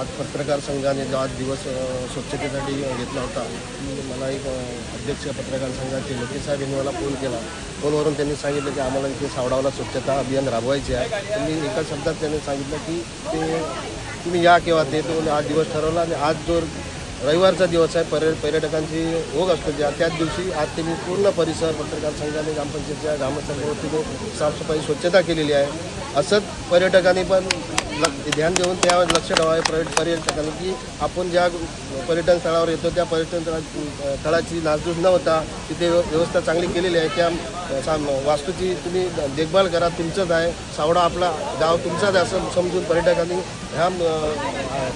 आज पत्रकार संघाने जो आज दिवस स्वच्छतेसाठी घेतला होता, मला एक अध्यक्ष पत्रकार संघाचे लोकेश साहेब यांनी मला फोन केला. फोनवरून त्यांनी सांगितलं की आम्हाला इथे सावडावला स्वच्छता अभियान राबवायचे आहे. त्यांनी एका शब्दात त्यांनी सांगितलं की ते तुम्ही या केव्हा ते तो आज दिवस ठरवला. आणि आज जो रविवारचा दिवस आहे, पर्यटकांची ओघ असतो त्याच दिवशी आज त्यांनी पूर्ण परिसर पत्रकार संघाने ग्रामपंचायतच्या ग्रामस्थांच्या साफसफाई स्वच्छता केलेली आहे. असंच पर्यटकांनी पण ध्यान देऊन त्यावर लक्ष ठेवावे पर्यटकांनी की आपण ज्या पर्यटन स्थळावर येतो त्या पर्यटन स्थळाची नासधूस न होता तिथे व्यवस्था चांगली केलेली आहे. त्या वास्तूची तुम्ही देखभाल करा, तुमचंच आहे, सावडा आपला गाव तुमचाच आहे असं समजून पर्यटकांनी ह्या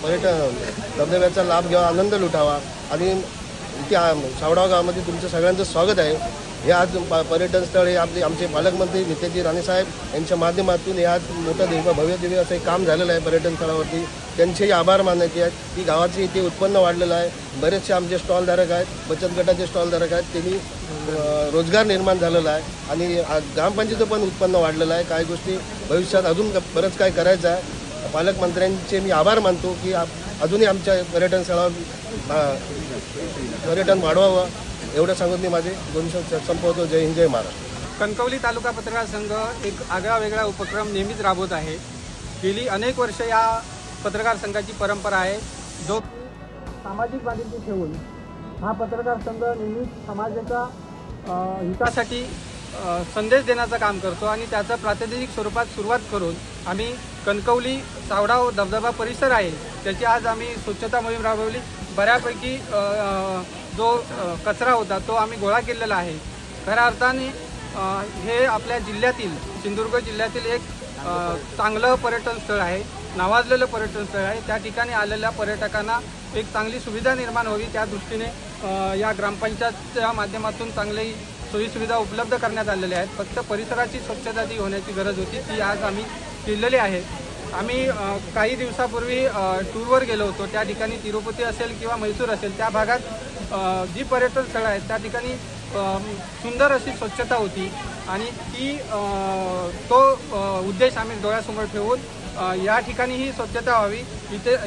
पर्यटन धबधब्याचा लाभ घ्यावा, आनंद लुटावा. आणि इथे सावडा गावामध्ये तुमचं सगळ्यांचं स्वागत आहे. हे आज पर्यटन स्थळ हे आमचे पालकमंत्री नितेजी राणेसाहेब यांच्या माध्यमातून हे आज मोठं भव्य दिव्य असं एक काम झालेलं आहे पर्यटन स्थळावरती. त्यांचेही आभार मानायचे आहेत की गावाचे इथे उत्पन्न वाढलेलं आहे. बरेचसे आमचे स्टॉलधारक आहेत, बचत गटाचे स्टॉलधारक आहेत, त्यांनी रोजगार निर्माण झालेला आहे आणि ग्रामपंचायतीचं पण उत्पन्न वाढलेलं आहे. काही गोष्टी भविष्यात अजून बरंच काय करायचं आहे. पालकमंत्र्यांचे मी आभार मानतो की अजूनही आमच्या पर्यटन स्थळावर पर्यटन वाढवावं. एवढं सांगून मी माझे 2 शब्द संपवतो. जय हिंद, जय महाराष्ट्र. कणकवली तालुका पत्रकार संघ एक आगळा वेगळा उपक्रम नेहमीच राबवत आहे. गेली अनेक वर्ष या पत्रकार संघाची परंपरा आहे, जो सामाजिक बांधिलकी ठेवून हा पत्रकार संघ नेहमीच समाजाच्या हितासाठी संदेश देण्याचं काम करतो. आणि त्याचं प्रातिनिधिक स्वरूपात सुरुवात करून आम्ही कणकवली सावडा धबधबा परिसर आहे त्याची आज आम्ही स्वच्छता मोहीम राबवली. बऱ्यापैकी जो कचरा होता तो आम्ही गोळा केलेला आहे. खऱ्या अर्थाने हे आपल्या जिल्ह्यातील सिंधुदुर्ग जिल्ह्यातील एक चांगलं पर्यटन स्थळ आहे, नावाजलेलं पर्यटन स्थळ आहे. त्या ठिकाणी आलेल्या पर्यटकांना एक चांगली सुविधा निर्माण व्हावी त्या दृष्टीने या ग्रामपंचायतच्या माध्यमातून चांगली सोयीसुविधा उपलब्ध करण्यात आलेल्या आहेत. फक्त परिसराची स्वच्छता जी होण्याची गरज होती ती आज आम्ही केलेली आहे. आम्ही काही दिवसापूर्वी टूरवर गेलो होतो. त्या ठिकाणी तिरुपती असेल किंवा म्हैसूर असेल त्या भागात जी पर्यटन स्थळं आहेत त्या ठिकाणी सुंदर अशी स्वच्छता होती आणि तो उद्देश आम्ही डोळ्यासमोर ठेवून या ठिकाणी ही स्वच्छता व्हावी,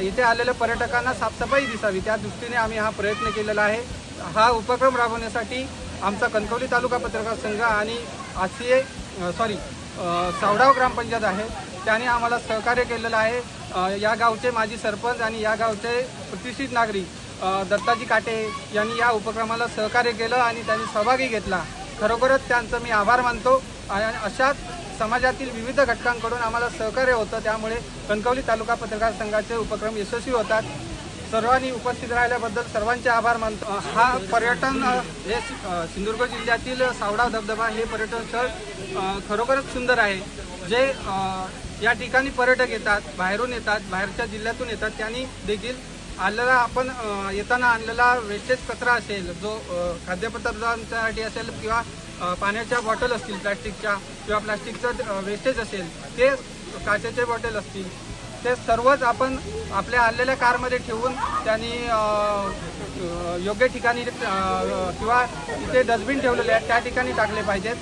इथे आलेल्या पर्यटकांना साफसफाई दिसावी त्या दृष्टीने आम्ही हा प्रयत्न केलेला आहे. हा उपक्रम राबवण्यासाठी आमचा कणकवली तालुका पत्रकार संघ आणि सावडाव ग्रामपंचायत आहे त्याने आम्हाला सहकार्य केलेलं आहे. या गावचे माजी सरपंच आणि या गावचे प्रतिष्ठित नागरिक दत्ताजी काटे यांनी या उपक्रमाला सहकार्य केलं आणि त्यांनी सहभागी घेतला. खरोखरच त्यांचं मी आभार मानतो. आणि अशाच समाजातील विविध घटकांकडून आम्हाला सहकार्य होतं, त्यामुळे कणकवली तालुका पत्रकार संघाचे उपक्रम यशस्वी होतात. सर्वांनी उपस्थित राहिल्याबद्दल सर्वांचे आभार मानतो. हा पर्यटन हे सिंधुदुर्ग जिल्ह्यातील सावडा धबधबा हे पर्यटन स्थळ खरोखरच सुंदर आहे. जे या ठिकाणी पर्यटक येतात, बाहेरून येतात, बाहेरच्या जिल्ह्यातून येतात, त्यांनी देखील आलेला आपण येताना आणलेला वेस्टेज कचरा असेल, जो खाद्यपदार्थांसाठी असेल किंवा पाण्याच्या बॉटल असतील प्लॅस्टिकच्या किंवा प्लॅस्टिकचं वेस्टेज असेल, ते काचेचे बॉटल असतील, ते सर्वच आपण आपल्या आलेल्या कारमध्ये ठेवून त्यांनी योग्य ठिकाणी किंवा इथे डस्टबिन ठेवलेले आहेत त्या ठिकाणी टाकले पाहिजेत.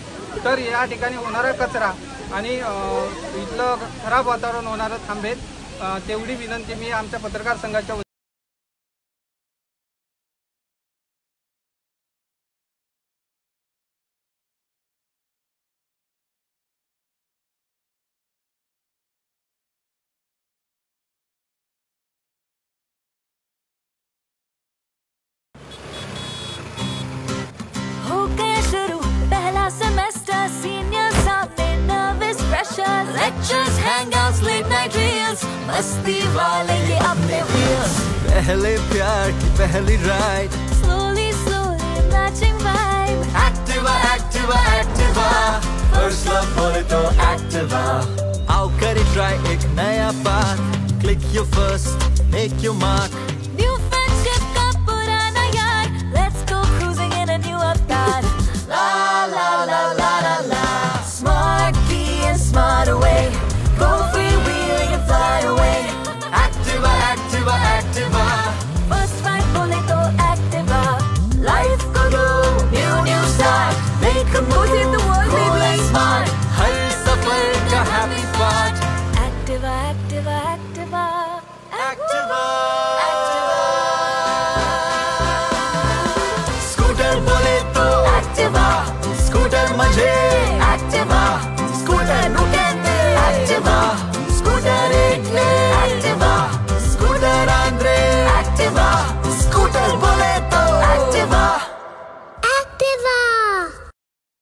तर या ठिकाणी होणारा कचरा आणि इथलं खराब वातावरण होणारं थांबेल. तेवढी विनंती मी आमच्या पत्रकार संघाच्या semester, seniors out there, nervous freshers, lectures, hangouts, late night reels, मस्ती वाले ये अपने wheels. पहले प्यार की पहली ride, slowly slowly matching vibe. Activa Activa Activa, first love बोले तो Activa. आओ करें try एक नया path, click your first, make your mark. New friendship का पुराना यार, let's go cruising in a new avatar. La la la la la la. Smart key and smart away. Go freewheeling and fly away. Activa Activa Activa. First ride bole to Activa. Life ko do new start. Make a move in the world, Cool and smart. हर सफर का happy part. Activa Activa Activa. Activa.